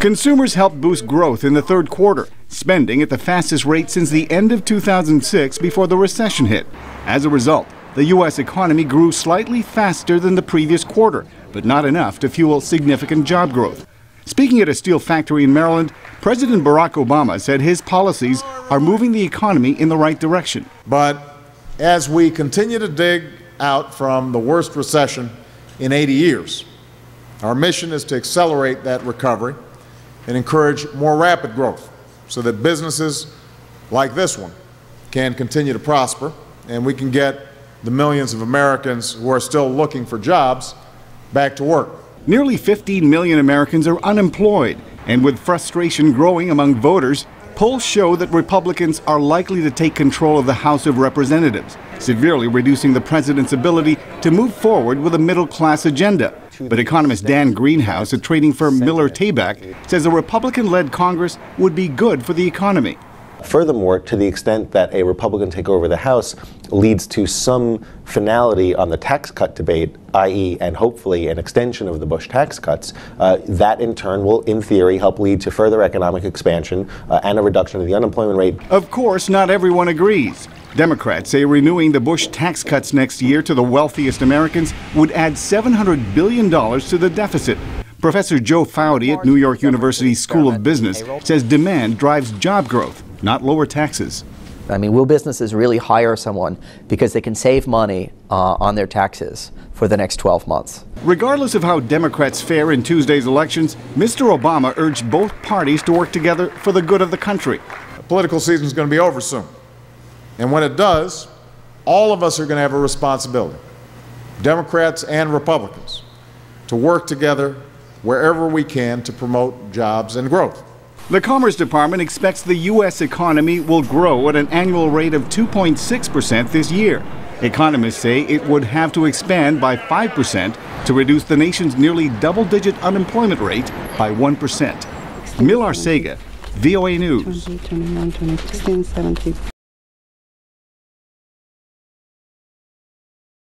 Consumers helped boost growth in the third quarter, spending at the fastest rate since the end of 2006 before the recession hit. As a result, the U.S. economy grew slightly faster than the previous quarter, but not enough to fuel significant job growth. Speaking at a steel factory in Maryland, President Barack Obama said his policies are moving the economy in the right direction. But as we continue to dig out from the worst recession in 80 years, our mission is to accelerate that recovery and encourage more rapid growth so that businesses like this one can continue to prosper and we can get the millions of Americans who are still looking for jobs back to work. Nearly 15 million Americans are unemployed, and with frustration growing among voters, polls show that Republicans are likely to take control of the House of Representatives, severely reducing the president's ability to move forward with a middle-class agenda. But economist Dan Greenhouse at trading firm Miller Tabak says a Republican-led Congress would be good for the economy. Furthermore, to the extent that a Republican takeover of the House leads to some finality on the tax cut debate, i.e. and hopefully an extension of the Bush tax cuts, that in turn will, in theory, help lead to further economic expansion and a reduction of the unemployment rate. Of course, not everyone agrees. Democrats say renewing the Bush tax cuts next year to the wealthiest Americans would add $700 billion to the deficit. Professor Joe Foudy at New York University's School of Business says demand drives job growth, not lower taxes. I mean, will businesses really hire someone because they can save money on their taxes for the next 12 months? Regardless of how Democrats fare in Tuesday's elections, Mr. Obama urged both parties to work together for the good of the country. The political season is going to be over soon. And when it does, all of us are going to have a responsibility, Democrats and Republicans, to work together wherever we can to promote jobs and growth. The Commerce Department expects the U.S. economy will grow at an annual rate of 2.6% this year. Economists say it would have to expand by 5% to reduce the nation's nearly double-digit unemployment rate by 1%. Mil Arcega, VOA News.